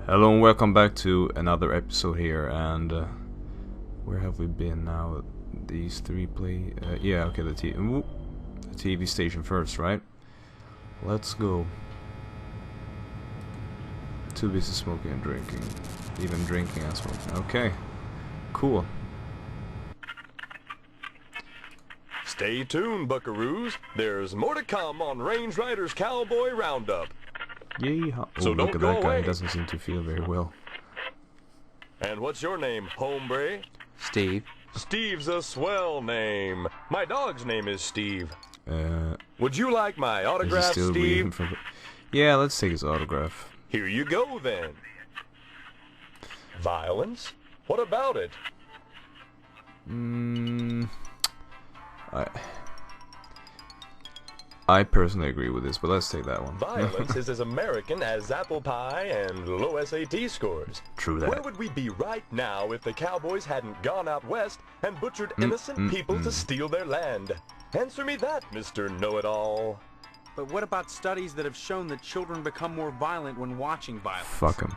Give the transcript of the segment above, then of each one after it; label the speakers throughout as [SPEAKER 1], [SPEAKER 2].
[SPEAKER 1] Hello and welcome back to another episode here, and where have we been now? These three play... yeah, okay, the TV station first, right? Let's go. Too busy smoking and drinking. Even drinking and smoking. Okay, cool.
[SPEAKER 2] Stay tuned, buckaroos. There's more to come on Range Riders Cowboy Roundup.
[SPEAKER 1] Yeehaw. Oh,
[SPEAKER 2] So
[SPEAKER 1] look
[SPEAKER 2] don't
[SPEAKER 1] at
[SPEAKER 2] go
[SPEAKER 1] that guy.
[SPEAKER 2] away.
[SPEAKER 1] He doesn't seem to feel very well.
[SPEAKER 2] And what's your name, hombre?
[SPEAKER 3] Steve.
[SPEAKER 2] Steve's a swell name. My dog's name is Steve.
[SPEAKER 1] Is
[SPEAKER 2] Would you like my
[SPEAKER 1] he
[SPEAKER 2] autograph,
[SPEAKER 1] still breathing
[SPEAKER 2] Steve?
[SPEAKER 1] from... Yeah, let's take his autograph.
[SPEAKER 2] Here you go, then. Violence? What about it?
[SPEAKER 1] I personally agree with this, but let's take that one.
[SPEAKER 2] Violence is as American as apple pie and low SAT scores.
[SPEAKER 1] True that.
[SPEAKER 2] Where would we be right now if the Cowboys hadn't gone out west and butchered innocent people to steal their land? Answer me that, Mr. Know-It-All.
[SPEAKER 3] But what about studies that have shown that children become more violent when watching violence?
[SPEAKER 1] Fuck him.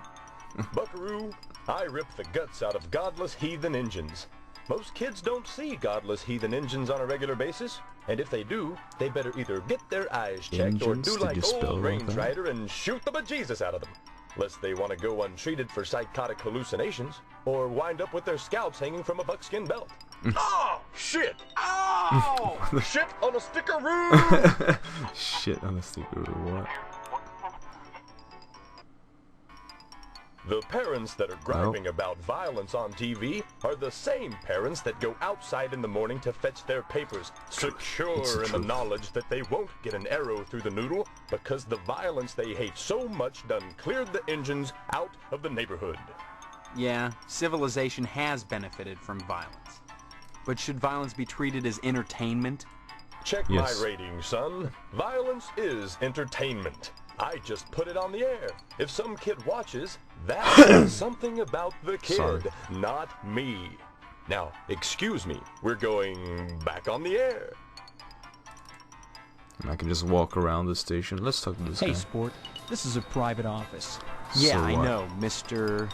[SPEAKER 2] Buckaroo, I rip the guts out of godless heathen engines. Most kids don't see godless heathen engines on a regular basis, and if they do, they better either get their eyes checked or
[SPEAKER 1] Engines?
[SPEAKER 2] do
[SPEAKER 1] Did
[SPEAKER 2] like
[SPEAKER 1] you spell
[SPEAKER 2] old
[SPEAKER 1] it like
[SPEAKER 2] Range
[SPEAKER 1] that?
[SPEAKER 2] Rider and shoot the bejesus out of them. Lest they want to go untreated for psychotic hallucinations, or wind up with their scalps hanging from a buckskin belt. Oh, shit! Oh! Shit on a stickeroo!
[SPEAKER 1] Shit on the sticker or what?
[SPEAKER 2] The parents that are griping about violence on TV are the same parents that go outside in the morning to fetch their papers,
[SPEAKER 1] It's the
[SPEAKER 2] secure in the
[SPEAKER 1] truth.
[SPEAKER 2] knowledge that they won't get an arrow through the noodle because the violence they hate so much done cleared the engines out of the neighborhood.
[SPEAKER 3] Yeah, civilization has benefited from violence. But should violence be treated as entertainment?
[SPEAKER 2] Check
[SPEAKER 1] Yes.
[SPEAKER 2] my ratings, son. Violence is entertainment. I just put it on the air. If some kid watches, that says something about the kid,
[SPEAKER 1] Sorry.
[SPEAKER 2] not me. Now, excuse me, we're going back on the air.
[SPEAKER 1] And I can just walk around the station. Let's talk to this
[SPEAKER 4] Hey,
[SPEAKER 1] guy.
[SPEAKER 4] sport. This is a private office.
[SPEAKER 3] Yeah,
[SPEAKER 1] So
[SPEAKER 3] I
[SPEAKER 1] what?
[SPEAKER 3] know, Mr.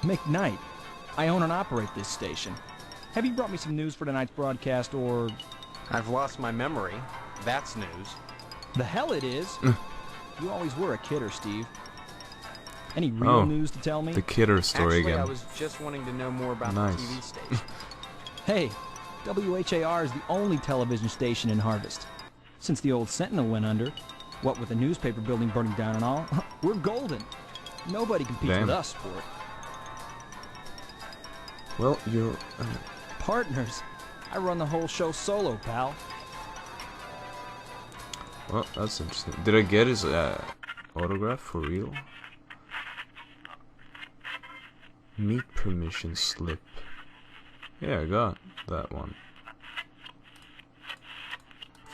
[SPEAKER 4] McKnight. I own and operate this station. Have you brought me some news for tonight's broadcast, or...
[SPEAKER 3] I've lost my memory. That's news.
[SPEAKER 4] The hell it is! You always were a kidder, Steve. Any real
[SPEAKER 1] Oh,
[SPEAKER 4] news to tell me?
[SPEAKER 1] The kidder story
[SPEAKER 3] Actually,
[SPEAKER 1] again.
[SPEAKER 3] I was just wanting to know more about
[SPEAKER 1] Nice.
[SPEAKER 3] the TV station.
[SPEAKER 4] Hey, WHAR is the only television station in Harvest. Since the old Sentinel went under, what with the newspaper building burning down and all, we're golden. Nobody competes
[SPEAKER 1] Damn.
[SPEAKER 4] with us, sport.
[SPEAKER 1] Well, you're...
[SPEAKER 4] Partners. I run the whole show solo, pal.
[SPEAKER 1] well, that's interesting. Did I get his autograph for real? Meet permission slip. Yeah, I got that one.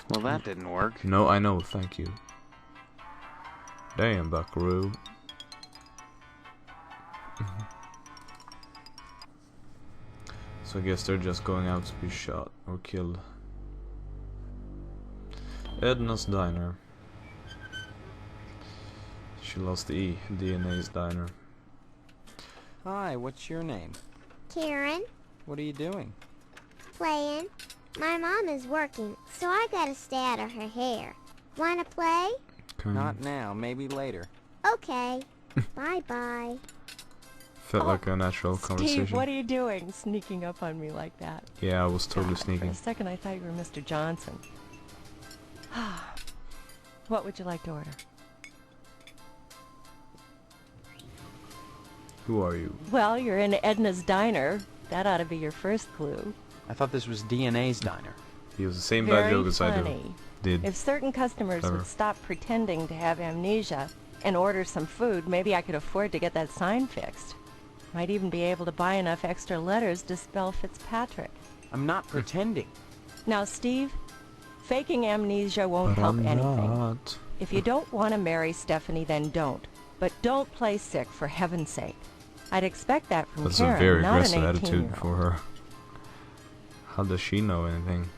[SPEAKER 3] Well, that didn't work.
[SPEAKER 1] No, I know, thank you. Damn, buckaroo. So I guess they're just going out to be shot or killed. Edna's Diner. She lost the E. DNA's Diner.
[SPEAKER 3] Hi, what's your name?
[SPEAKER 5] Karen,
[SPEAKER 3] What are you doing?
[SPEAKER 5] playing. My mom is working, so I gotta stay out of her hair. Wanna play?
[SPEAKER 1] Okay.
[SPEAKER 3] Not now, maybe later.
[SPEAKER 5] Okay. Bye-bye.
[SPEAKER 1] Felt like a natural conversation.
[SPEAKER 6] Steve, what are you doing, sneaking up on me like that?
[SPEAKER 1] Yeah, I was totally
[SPEAKER 6] God, For
[SPEAKER 1] sneaking.
[SPEAKER 6] a second, I thought you were Mr. Johnson. What would you like to order?
[SPEAKER 1] Who are you?
[SPEAKER 6] Well, you're in Edna's Diner. That ought to be your first clue.
[SPEAKER 3] I thought this was DNA's diner.
[SPEAKER 1] He was the same bad
[SPEAKER 6] Very
[SPEAKER 1] joke as I
[SPEAKER 6] funny.
[SPEAKER 1] did.
[SPEAKER 6] If certain customers
[SPEAKER 1] Clever.
[SPEAKER 6] would stop pretending to have amnesia and order some food, maybe I could afford to get that sign fixed. Might even be able to buy enough extra letters to spell Fitzpatrick.
[SPEAKER 3] I'm not pretending.
[SPEAKER 6] Now, Steve, faking amnesia won't
[SPEAKER 1] But
[SPEAKER 6] help
[SPEAKER 1] I'm
[SPEAKER 6] anything.
[SPEAKER 1] not.
[SPEAKER 6] If you don't want to marry Stephanie, then don't. But don't play sick, for heaven's sake. I'd expect that from
[SPEAKER 1] That's
[SPEAKER 6] Karen,
[SPEAKER 1] a very
[SPEAKER 6] not an
[SPEAKER 1] aggressive attitude
[SPEAKER 6] 18-year-old.
[SPEAKER 1] for her. How does she know anything?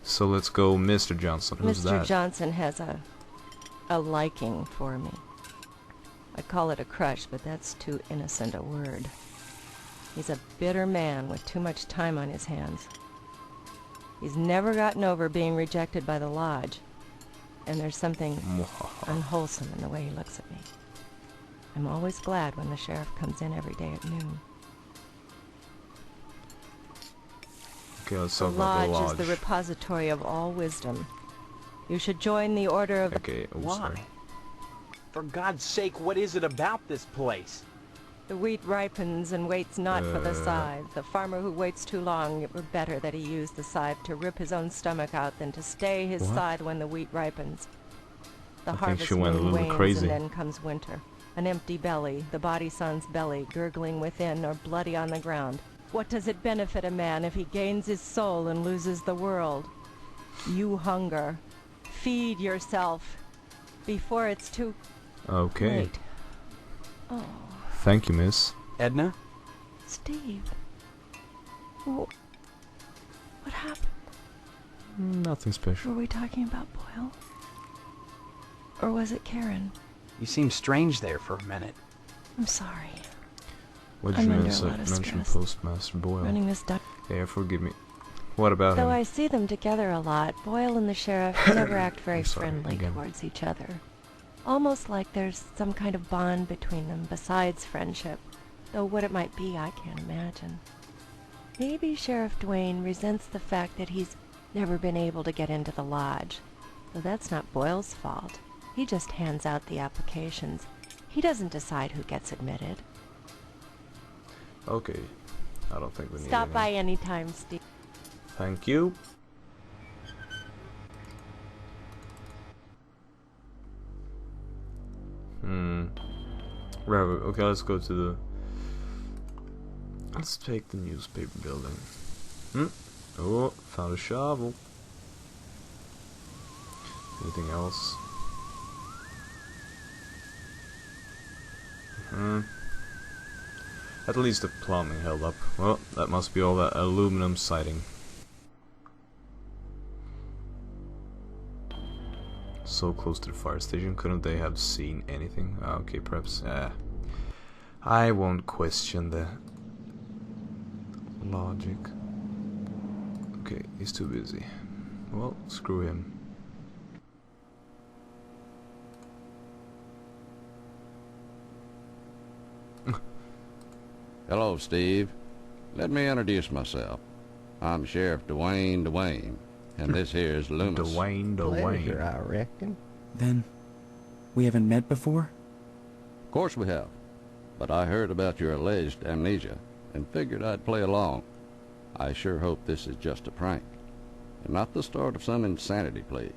[SPEAKER 1] So let's go, Mr. Johnson. Who's
[SPEAKER 6] Mr.
[SPEAKER 1] that?
[SPEAKER 6] Johnson has a liking for me. I'd call it a crush, but that's too innocent a word. He's a bitter man with too much time on his hands. He's never gotten over being rejected by the Lodge, and there's something unwholesome in the way he looks at me. I'm always glad when the sheriff comes in every day at noon.
[SPEAKER 1] Okay, let's
[SPEAKER 6] The
[SPEAKER 1] talk about the
[SPEAKER 6] Lodge
[SPEAKER 1] lodge.
[SPEAKER 6] is the repository of all wisdom. You should join the Order of...
[SPEAKER 1] Okay, oh,
[SPEAKER 3] Why?
[SPEAKER 1] sorry.
[SPEAKER 3] For God's sake, what is it about this place?
[SPEAKER 6] The wheat ripens and waits not for the scythe. The farmer who waits too long, it were better that he use the scythe to rip his own stomach out than to stay his
[SPEAKER 1] What?
[SPEAKER 6] scythe when the wheat ripens. The
[SPEAKER 1] I think
[SPEAKER 6] harvest
[SPEAKER 1] she went a
[SPEAKER 6] moon
[SPEAKER 1] little
[SPEAKER 6] wanes
[SPEAKER 1] crazy.
[SPEAKER 6] and then comes winter. An empty belly, the body son's belly, gurgling within or bloody on the ground. What does it benefit a man if he gains his soul and loses the world? You hunger. Feed yourself before it's too
[SPEAKER 1] Okay.
[SPEAKER 6] late. Oh,
[SPEAKER 1] Thank you, miss.
[SPEAKER 3] Edna?
[SPEAKER 6] Steve. What happened?
[SPEAKER 1] Nothing special.
[SPEAKER 6] Were we talking about Boyle? Or was it Karen?
[SPEAKER 3] You seemed strange there for a minute.
[SPEAKER 6] I'm sorry.
[SPEAKER 1] What did
[SPEAKER 6] I'm
[SPEAKER 1] you
[SPEAKER 6] under
[SPEAKER 1] miss?
[SPEAKER 6] a lot of
[SPEAKER 1] Mention
[SPEAKER 6] stress.
[SPEAKER 1] Postmaster Boyle.
[SPEAKER 6] Running this duck.
[SPEAKER 1] Yeah, forgive me. What about
[SPEAKER 6] Though
[SPEAKER 1] him?
[SPEAKER 6] I see them together a lot, Boyle and the sheriff never act very
[SPEAKER 1] I'm sorry,
[SPEAKER 6] friendly
[SPEAKER 1] again.
[SPEAKER 6] towards each other. Almost like there's some kind of bond between them besides friendship. Though what it might be, I can't imagine. Maybe Sheriff Dwayne resents the fact that he's never been able to get into the lodge. Though that's not Boyle's fault. He just hands out the applications. He doesn't decide who gets admitted.
[SPEAKER 1] Okay. I don't think we need
[SPEAKER 6] Stop
[SPEAKER 1] any.
[SPEAKER 6] by anytime, Steve.
[SPEAKER 1] Thank you. Right, okay, let's go to the... Let's take the newspaper building. Oh, found a shovel. Anything else? At least the plumbing held up. Well, that must be all that aluminum siding. So close to the fire station, couldn't they have seen anything? Okay, perhaps. I won't question the logic. Okay, he's too busy. Well, screw him.
[SPEAKER 7] Hello, Steve. Let me introduce myself. I'm Sheriff Dwayne, and this here's Loomis.
[SPEAKER 1] Dwayne.
[SPEAKER 8] I reckon.
[SPEAKER 9] Then, we haven't met before?
[SPEAKER 7] Of course we have. But I heard about your alleged amnesia, and figured I'd play along. I sure hope this is just a prank, and not the start of some insanity plea.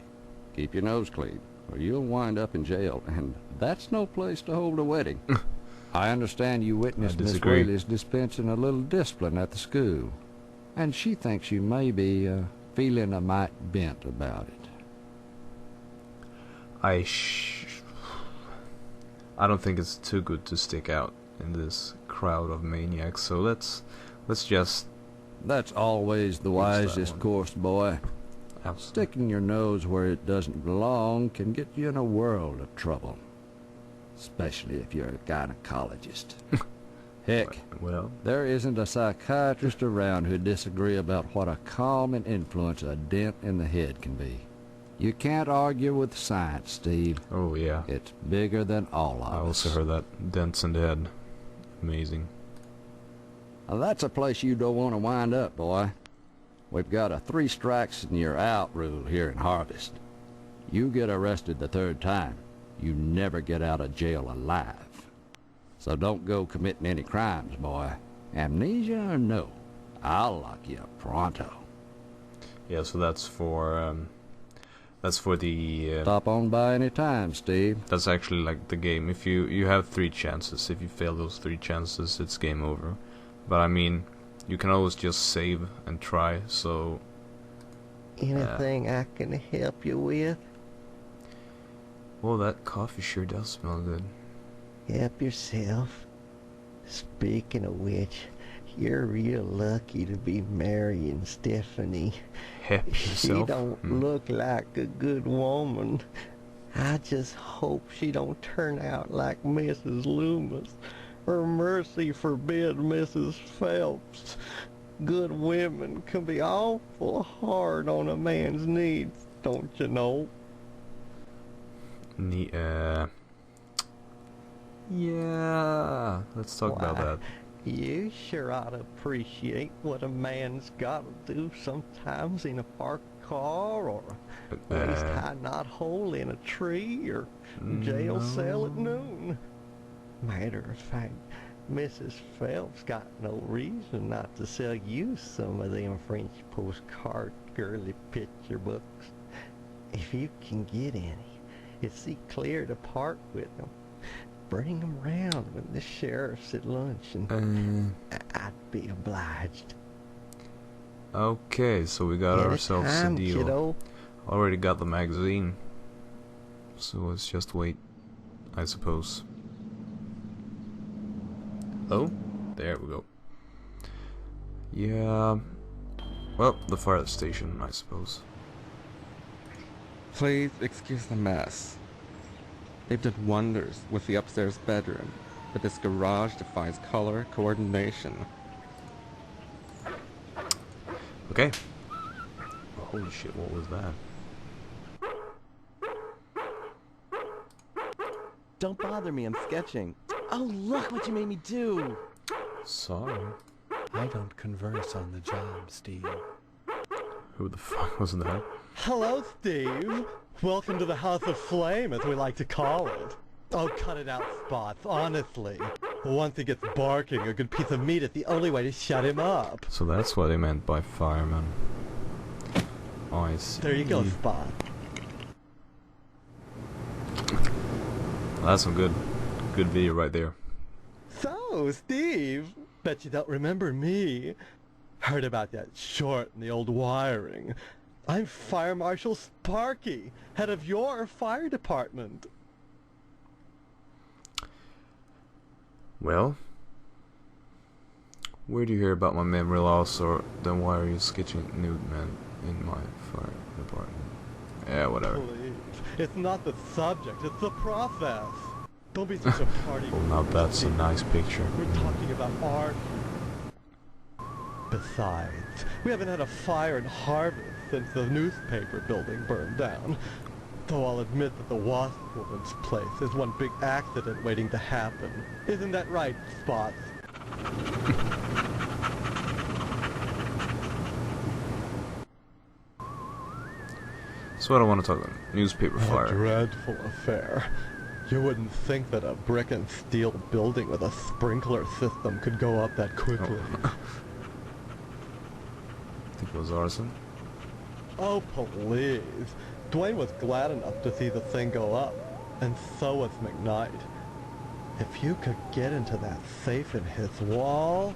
[SPEAKER 7] Keep your nose clean, or you'll wind up in jail, and that's no place to hold a wedding.
[SPEAKER 8] I understand you witnessed Miss
[SPEAKER 1] disagree.
[SPEAKER 8] Whaley's dispensing a little discipline at the school, and she thinks you may be feeling a mite bent about it.
[SPEAKER 1] I don't think it's too good to stick out in this crowd of maniacs, so let's just
[SPEAKER 8] That's always the
[SPEAKER 1] that
[SPEAKER 8] wisest
[SPEAKER 1] one.
[SPEAKER 8] course, boy. Sticking your nose where it doesn't belong can get you in a world of trouble. Especially if you're a gynecologist. Heck,
[SPEAKER 1] well,
[SPEAKER 8] there isn't a psychiatrist around who'd disagree about what a calming influence a dent in the head can be. You can't argue with science, Steve.
[SPEAKER 1] oh yeah.
[SPEAKER 8] It's bigger than all of
[SPEAKER 1] I
[SPEAKER 8] us.
[SPEAKER 1] also heard that dents in the head. Amazing.
[SPEAKER 8] Now, that's a place you don't want to wind up, boy. We've got a 3 strikes and you're out rule here in Harvest. You get arrested the 3rd time, you never get out of jail alive. So don't go committing any crimes, boy. Amnesia or no, I'll lock you up pronto.
[SPEAKER 1] Yeah, so that's for the
[SPEAKER 8] Stop on by any time, Steve.
[SPEAKER 1] that's actually like the game. If you have 3 chances. If you fail those 3 chances, it's game over. But I mean, you can always just save and try. So
[SPEAKER 10] Anything I can help you with?
[SPEAKER 1] well, that coffee sure does smell good.
[SPEAKER 10] Help yourself. Speaking of which, you're real lucky to be marrying Stephanie.
[SPEAKER 1] Help
[SPEAKER 10] She
[SPEAKER 1] yourself.
[SPEAKER 10] don't look like a good woman. I just hope she don't turn out like Mrs. Loomis, or mercy forbid Mrs. Phelps. Good women can be awful hard on a man's needs, don't you know?
[SPEAKER 1] Yeah, let's talk about that.
[SPEAKER 10] You sure ought to appreciate what a man's got to do sometimes in a parked car, or a waist-high knothole in a tree, or jail cell at noon. Matter of fact, Mrs. Phelps got no reason not to sell you some of them French postcard girly picture books. If you can get any, it's see clear to part with them. Bring them round when the sheriff's at lunch, and I'd be obliged.
[SPEAKER 1] Okay, so we got ourselves a deal.
[SPEAKER 10] Kiddo.
[SPEAKER 1] Already got the magazine, so let's just wait, I suppose. Oh, there we go. Yeah, well, the fire station, I suppose.
[SPEAKER 11] Please excuse the mess. They've done wonders with the upstairs bedroom, but this garage defies color coordination.
[SPEAKER 1] Okay. Holy shit, what was that?
[SPEAKER 12] Don't bother me, I'm sketching. Oh, look what you made me do!
[SPEAKER 1] Sorry.
[SPEAKER 12] I don't converse on the job, Steve.
[SPEAKER 1] Who the fuck was that?
[SPEAKER 13] Hello, Steve. Welcome to the House of Flame, as we like to call it. Oh, cut it out, Spots, honestly. Once he gets barking, a good piece of meat is the only way to shut him up.
[SPEAKER 1] So that's what they meant by fireman. Oh, I see.
[SPEAKER 13] There you go, Spot.
[SPEAKER 1] That's some good video right there.
[SPEAKER 13] So, Steve, bet you don't remember me. Heard about that short in the old wiring. I'm Fire Marshal Sparky, head of your fire department.
[SPEAKER 1] Well, where do you hear about my memory loss, or then why are you sketching nude men in my fire department? Yeah, whatever.
[SPEAKER 13] Please. It's not the subject, it's the process. Don't be such a party.
[SPEAKER 1] Oh, now that's a nice picture.
[SPEAKER 13] We're talking about art. Besides, we haven't had a fire in Harvest since the newspaper building burned down. Though I'll admit that the Wasp Woman's place is one big accident waiting to happen. Isn't that right, Spots?
[SPEAKER 1] So I don't want to talk about newspaper fire.
[SPEAKER 13] A dreadful affair. You wouldn't think that a brick and steel building with a sprinkler system could go up that quickly.
[SPEAKER 1] Oh. I think it was arson.
[SPEAKER 13] Oh, please. Dwayne was glad enough to see the thing go up, and so was McKnight. If you could get into that safe in his wall...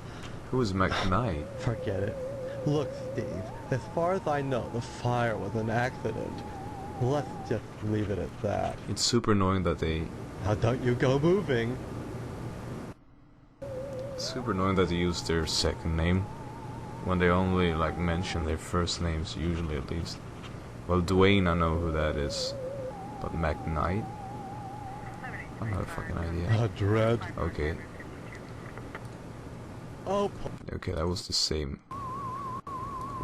[SPEAKER 1] Who is McKnight?
[SPEAKER 13] Forget it. Look, Steve, as far as I know, the fire was an accident. Let's just leave it at that.
[SPEAKER 1] It's super annoying that they...
[SPEAKER 13] Now don't you go moving.
[SPEAKER 1] Super annoying that they use their second name when they only, like, mention their first names, usually at least. Well, Dwayne, I know who that is. But McKnight? I don't have a fucking idea.
[SPEAKER 13] A dread.
[SPEAKER 1] Okay.
[SPEAKER 13] Oh,
[SPEAKER 1] okay, that was the same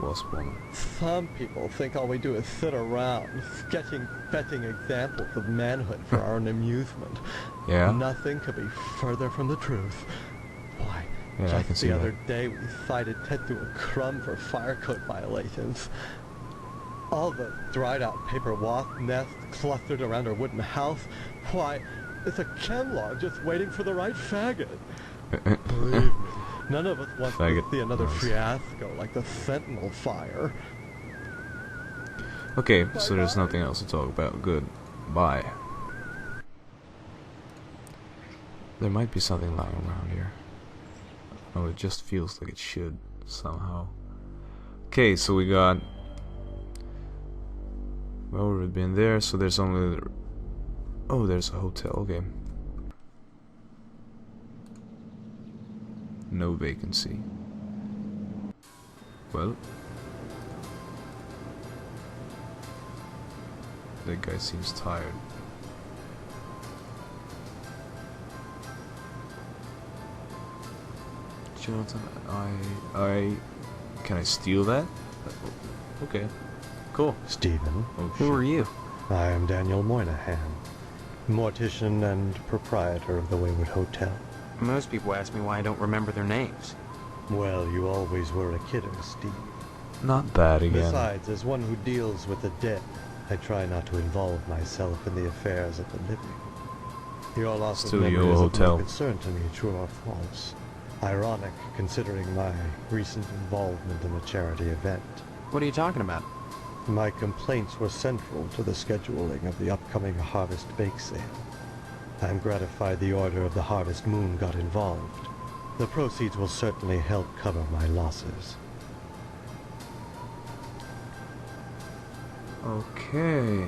[SPEAKER 1] Wasp Woman.
[SPEAKER 13] Some people think all we do is sit around, sketching fetching examples of manhood for our own amusement.
[SPEAKER 1] Yeah?
[SPEAKER 13] Nothing could be further from the truth. Why,
[SPEAKER 1] yeah, I can see
[SPEAKER 13] the
[SPEAKER 1] that.
[SPEAKER 13] other day we cited Ted to a crumb for fire code violations. All the dried out paper wasp nests clustered around our wooden house. Why, it's a chem log just waiting for the right faggot. Believe me, none of us wants to see another fiasco like the Sentinel fire.
[SPEAKER 1] Okay, so there's nothing else to talk about. Good. Bye. There might be something lying around here. Oh, it just feels like it should, somehow. Okay, so we got... Well, we've been there, so there's only... Oh, there's a hotel, okay. No vacancy. Well... That guy seems tired. Jonathan, can I steal that? Okay, cool.
[SPEAKER 13] Stephen.
[SPEAKER 1] Oh,
[SPEAKER 3] Who
[SPEAKER 1] shit.
[SPEAKER 3] are you?
[SPEAKER 13] I am Daniel Moynihan, mortician and proprietor of the Wayward Hotel.
[SPEAKER 3] Most people ask me why I don't remember their names.
[SPEAKER 13] Well, you always were a kidder, Steve.
[SPEAKER 1] Not that again.
[SPEAKER 13] Besides, as one who deals with the dead, I try not to involve myself in the affairs of the living. Your loss of
[SPEAKER 1] Studio
[SPEAKER 13] memory is of
[SPEAKER 1] Hotel.
[SPEAKER 13] no concern to me, true or false. Ironic, considering my recent involvement in a charity event.
[SPEAKER 3] What are you talking about?
[SPEAKER 13] My complaints were central to the scheduling of the upcoming Harvest Bake Sale. I'm gratified the Order of the Harvest Moon got involved. The proceeds will certainly help cover my losses.
[SPEAKER 1] Okay.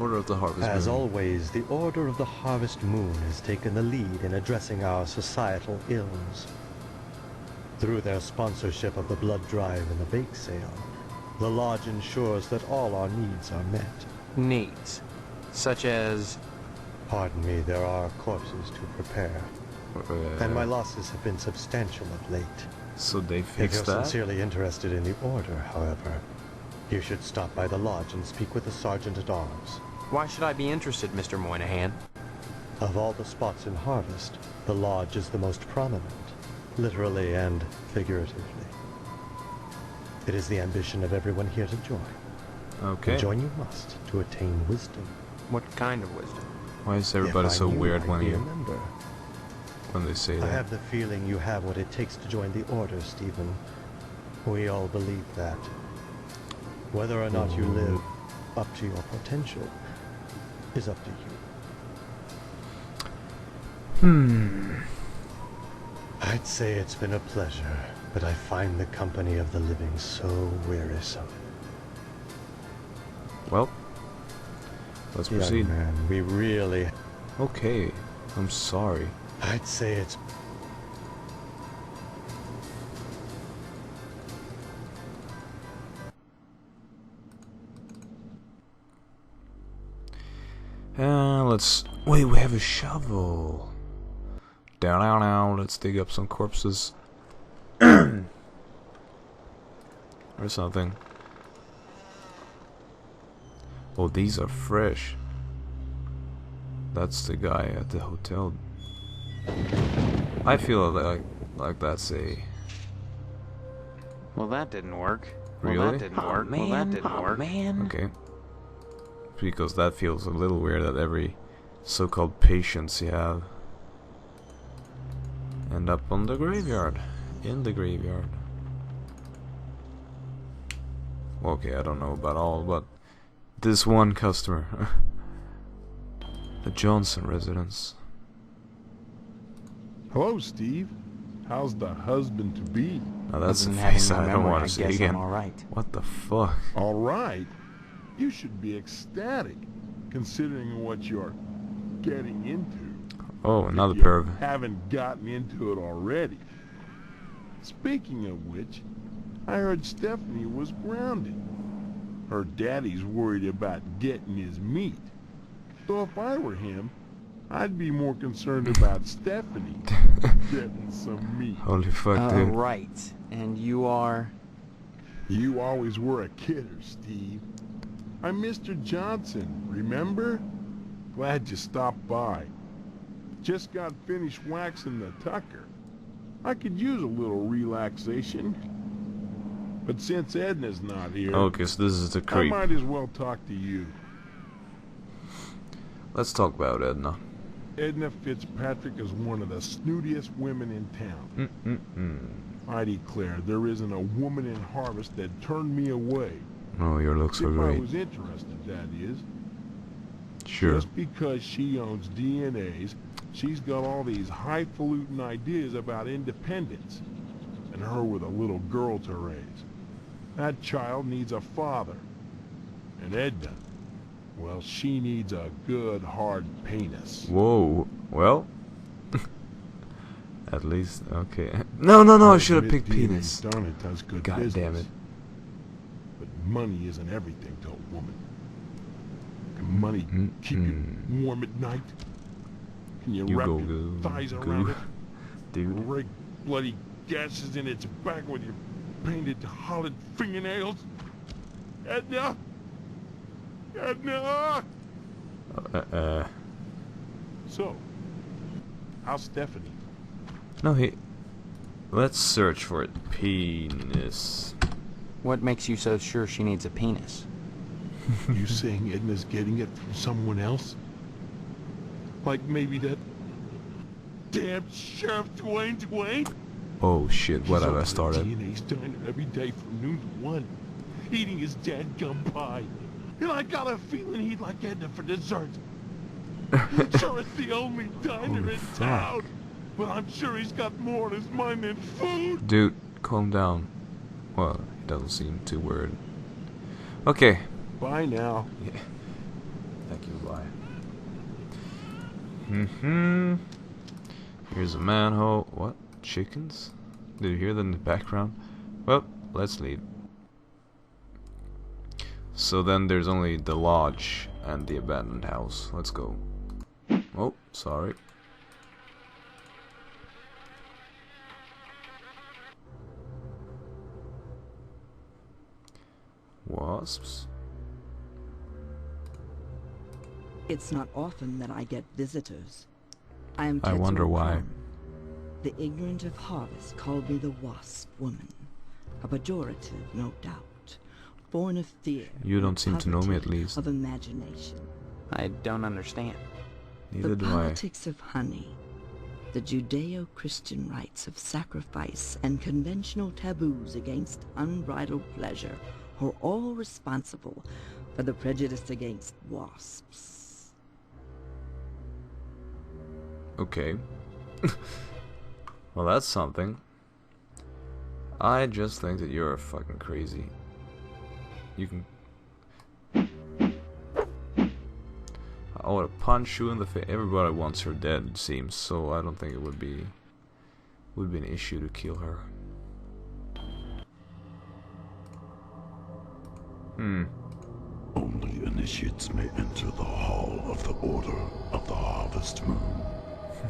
[SPEAKER 1] Order of the Harvest
[SPEAKER 13] As
[SPEAKER 1] Moon.
[SPEAKER 13] always, the Order of the Harvest Moon has taken the lead in addressing our societal ills. Through their sponsorship of the blood drive and the bake sale, the Lodge ensures that all our needs are met.
[SPEAKER 3] Needs. Such as...
[SPEAKER 13] Pardon me, there are corpses to prepare. And my losses have been substantial of late.
[SPEAKER 1] So they
[SPEAKER 13] If
[SPEAKER 1] fixed
[SPEAKER 13] you're
[SPEAKER 1] that?
[SPEAKER 13] sincerely interested in the Order, however, you should stop by the Lodge and speak with the Sergeant-at-Arms.
[SPEAKER 3] Why should I be interested, Mr. Moynihan?
[SPEAKER 13] Of all the spots in Harvest, the Lodge is the most prominent, literally and figuratively. It is the ambition of everyone here to join.
[SPEAKER 1] Okay.
[SPEAKER 13] And join you must to attain wisdom.
[SPEAKER 3] What kind of wisdom?
[SPEAKER 1] Why is everybody
[SPEAKER 13] If I
[SPEAKER 1] so
[SPEAKER 13] knew,
[SPEAKER 1] weird
[SPEAKER 13] I'd
[SPEAKER 1] when
[SPEAKER 13] be
[SPEAKER 1] you
[SPEAKER 13] a member.
[SPEAKER 1] when they say
[SPEAKER 13] I
[SPEAKER 1] that?
[SPEAKER 13] have the feeling you have what it takes to join the Order, Stephen. We all believe that. Whether or not you live up to your potential is up to you. I'd say it's been a pleasure, but I find the company of the living so wearisome.
[SPEAKER 1] Well, let's
[SPEAKER 13] Young
[SPEAKER 1] proceed.
[SPEAKER 13] man, we really...
[SPEAKER 1] Okay, I'm sorry.
[SPEAKER 13] I'd say it's...
[SPEAKER 1] Let's... Wait, we have a shovel. Down. Let's dig up some corpses. Or something. Oh, these are fresh. That's the guy at the hotel. I feel like that's a...
[SPEAKER 3] Well, that didn't work.
[SPEAKER 1] Really?
[SPEAKER 3] Well, that didn't work.
[SPEAKER 6] Man,
[SPEAKER 3] well, that didn't work.
[SPEAKER 6] Man.
[SPEAKER 1] Okay. Because that feels a little weird that every so-called patients you have end up on the graveyard. In the graveyard. Okay, I don't know about all, but this one customer. The Johnson residence.
[SPEAKER 14] Hello, Steve. How's the husband-to-be?
[SPEAKER 1] Now that's a
[SPEAKER 3] Other than having
[SPEAKER 1] face
[SPEAKER 3] no
[SPEAKER 1] I don't
[SPEAKER 3] memory,
[SPEAKER 1] want
[SPEAKER 3] I
[SPEAKER 1] to see
[SPEAKER 3] guess
[SPEAKER 1] again.
[SPEAKER 3] I'm all right.
[SPEAKER 1] What the fuck?
[SPEAKER 14] All right. You should be ecstatic, considering what you're getting into.
[SPEAKER 1] Oh, another
[SPEAKER 14] If you
[SPEAKER 1] pair of...
[SPEAKER 14] haven't gotten into it already. Speaking of which, I heard Stephanie was grounded. Her daddy's worried about getting his meat. So if I were him, I'd be more concerned about Stephanie getting some meat.
[SPEAKER 1] Holy fuck, dude.
[SPEAKER 3] Right. And you are...
[SPEAKER 14] You always were a kidder, Steve. I'm Mr. Johnson, remember? Glad you stopped by. Just got finished waxing the tucker. I could use a little relaxation. But since Edna's not here,
[SPEAKER 1] Okay, so this is the
[SPEAKER 14] I
[SPEAKER 1] creep.
[SPEAKER 14] might as well talk to you.
[SPEAKER 1] Let's talk about Edna.
[SPEAKER 14] Edna Fitzpatrick is one of the snootiest women in town. I declare, there isn't a woman in Harvest that turned me away.
[SPEAKER 1] Oh, your looks are
[SPEAKER 14] If I
[SPEAKER 1] great.
[SPEAKER 14] was interested, that is.
[SPEAKER 1] Sure.
[SPEAKER 14] Just because she owns DNAs, she's got all these highfalutin ideas about independence. And her with a little girl to raise. That child needs a father. And Edna, well, she needs a good, hard penis.
[SPEAKER 1] Whoa. Well. At least, okay. No, I should have picked penis.
[SPEAKER 14] Darn it, does good
[SPEAKER 1] God
[SPEAKER 14] business.
[SPEAKER 1] damn it.
[SPEAKER 14] But money isn't everything to a woman. Can money keep you warm at night? Can you
[SPEAKER 1] You
[SPEAKER 14] wrap
[SPEAKER 1] go,
[SPEAKER 14] your
[SPEAKER 1] go,
[SPEAKER 14] thighs
[SPEAKER 1] go.
[SPEAKER 14] around it?
[SPEAKER 1] dude.
[SPEAKER 14] Rake bloody gashes in its back with your painted hollowed fingernails. Edna! Edna! So, how's Stephanie?
[SPEAKER 1] No, let's search for it. Penis.
[SPEAKER 3] What makes you so sure she needs a penis?
[SPEAKER 14] You saying Edna's getting it from someone else? Like maybe that damn Sheriff Dwayne?
[SPEAKER 1] Oh shit, what have I
[SPEAKER 14] He's
[SPEAKER 1] started?
[SPEAKER 14] over at TNA's diner every day from noon to 1, eating his dadgum pie. And I got a feeling he'd like Edna for dessert. Sure, it's the only diner in town. But I'm sure he's got more on his mind than food.
[SPEAKER 1] Dude, calm down. Well, he doesn't seem too worried. Okay.
[SPEAKER 14] Bye now.
[SPEAKER 1] Yeah. Thank you, bye. Here's a manhole. What? Chickens? Did you hear that in the background? Well, let's leave. So then there's only the lodge and the abandoned house. Let's go. Oh, sorry. Wasps?
[SPEAKER 15] It's not often that I get visitors. I
[SPEAKER 1] wonder why.
[SPEAKER 15] The ignorant of harvest called me the Wasp Woman. A pejorative, no doubt. Born of fear.
[SPEAKER 1] You don't seem to know me, at
[SPEAKER 15] poverty,
[SPEAKER 1] least.
[SPEAKER 15] Of imagination.
[SPEAKER 3] I don't understand.
[SPEAKER 1] Neither
[SPEAKER 15] the
[SPEAKER 1] do I.
[SPEAKER 15] politics of honey. The Judeo-Christian rites of sacrifice and conventional taboos against unbridled pleasure are all responsible for the prejudice against wasps.
[SPEAKER 1] Okay. Well, that's something. I just think that you're fucking crazy. You can... I would punch you in the face. Everybody wants her dead, it seems, so I don't think it would be an issue to kill her.
[SPEAKER 16] Only initiates may enter the hall of the Order of the Harvest Moon.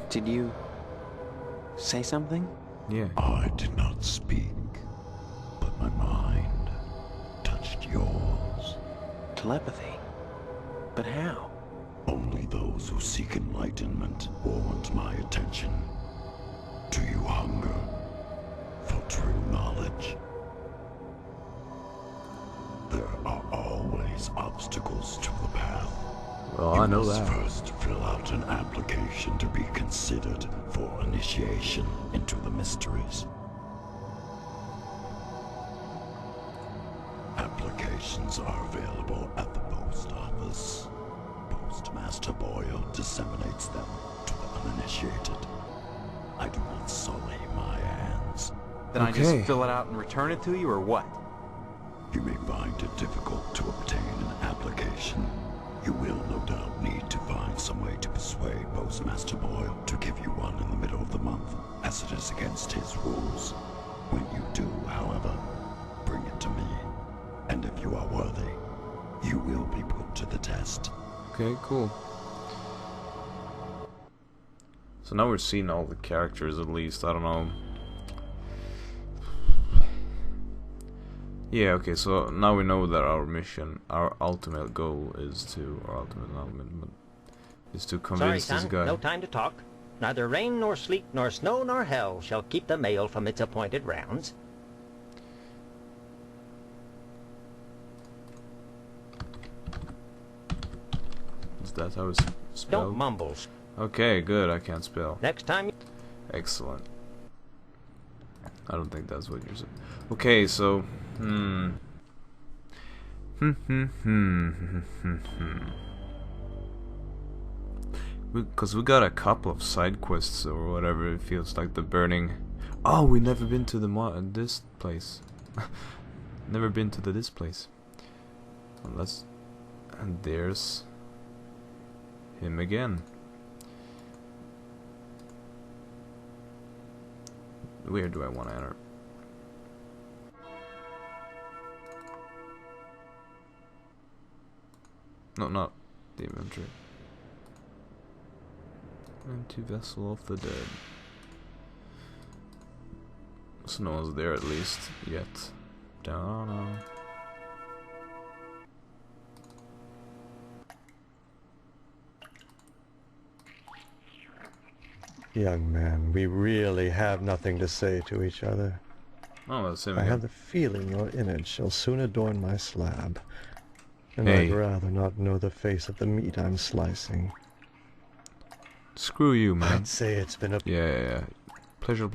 [SPEAKER 3] Did you say something?
[SPEAKER 1] Yeah.
[SPEAKER 16] I did not speak, but my mind touched yours.
[SPEAKER 3] Telepathy? But how?
[SPEAKER 16] Only those who seek enlightenment warrant my attention. Do you hunger for true knowledge? There are always obstacles to the path.
[SPEAKER 1] Well, I know that.
[SPEAKER 16] You must first fill out an application to be considered for initiation into the mysteries. Applications are available at the post office. Postmaster Boyle disseminates them to the uninitiated. I do not sully my hands.
[SPEAKER 3] Then I just fill it out and return it to you, or what?
[SPEAKER 16] You may find it difficult to obtain an application. You will no doubt need to find some way to persuade Postmaster Boyle to give you one in the middle of the month, as it is against his rules. When you do, however, bring it to me. And if you are worthy, you will be put to the test.
[SPEAKER 1] Okay, cool. So now we're seeing all the characters, at least. I don't know. Yeah, okay, so now we know that our mission, our ultimate goal is to, is to convince
[SPEAKER 17] Sorry,
[SPEAKER 1] this
[SPEAKER 17] son,
[SPEAKER 1] guy.
[SPEAKER 17] no time to talk. Neither rain nor sleet nor snow nor hell shall keep the mail from its appointed rounds.
[SPEAKER 1] Is that how it's spelled?
[SPEAKER 17] Don't mumble.
[SPEAKER 1] Okay, good, I can't spell.
[SPEAKER 17] Next time...
[SPEAKER 1] Excellent. I don't think that's what you're saying. Okay, so... Because we got a couple of side quests or whatever. It feels like the burning... Oh, we never been to the this place. Never been to this place. Well, let's... And there's... him again. Where do I want to enter? No, not the inventory. Empty vessel of the dead. So no one's there at least yet. Down.
[SPEAKER 13] Young man, we really have nothing to say to each other.
[SPEAKER 1] Oh, that's him
[SPEAKER 13] I
[SPEAKER 1] again.
[SPEAKER 13] have the feeling your image shall soon adorn my slab. And
[SPEAKER 1] Hey.
[SPEAKER 13] I'd rather not know the face of the meat I'm slicing.
[SPEAKER 1] Screw you, man.
[SPEAKER 13] I'd say it's been a...
[SPEAKER 1] Yeah. Pleasure.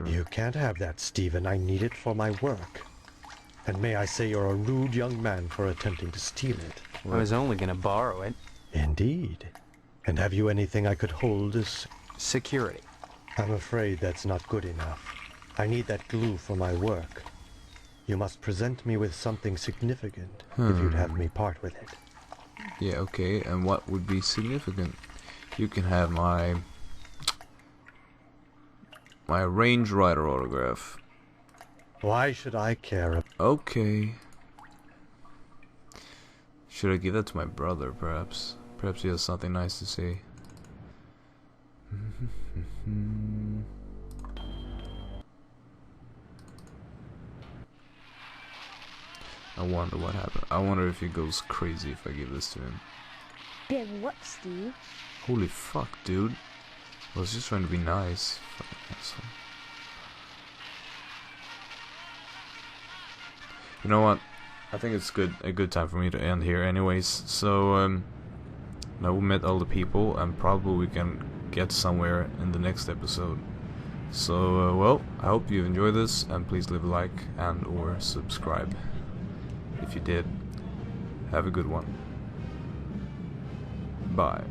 [SPEAKER 13] You can't have that, Stephen. I need it for my work. And may I say you're a rude young man for attempting to steal it.
[SPEAKER 3] I was only gonna borrow it.
[SPEAKER 13] Indeed. And have you anything I could hold as...
[SPEAKER 3] Security.
[SPEAKER 13] I'm afraid that's not good enough. I need that glue for my work. You must present me with something significant if you'd have me part with it.
[SPEAKER 1] Yeah, okay, and what would be significant? You can have my Range Rider autograph.
[SPEAKER 13] Why should I care?
[SPEAKER 1] Okay. Should I give that to my brother, perhaps? Perhaps he has something nice to say. I wonder what happened. I wonder if he goes crazy if I give this to him.
[SPEAKER 5] Big what, Steve?
[SPEAKER 1] Holy fuck, dude. I was just trying to be nice. Fucking asshole. You know what? I think it's a good time for me to end here anyways. So, now we met all the people and probably we can get somewhere in the next episode. So, well, I hope you enjoyed this and please leave a like and or subscribe. If you did, have a good one. Bye.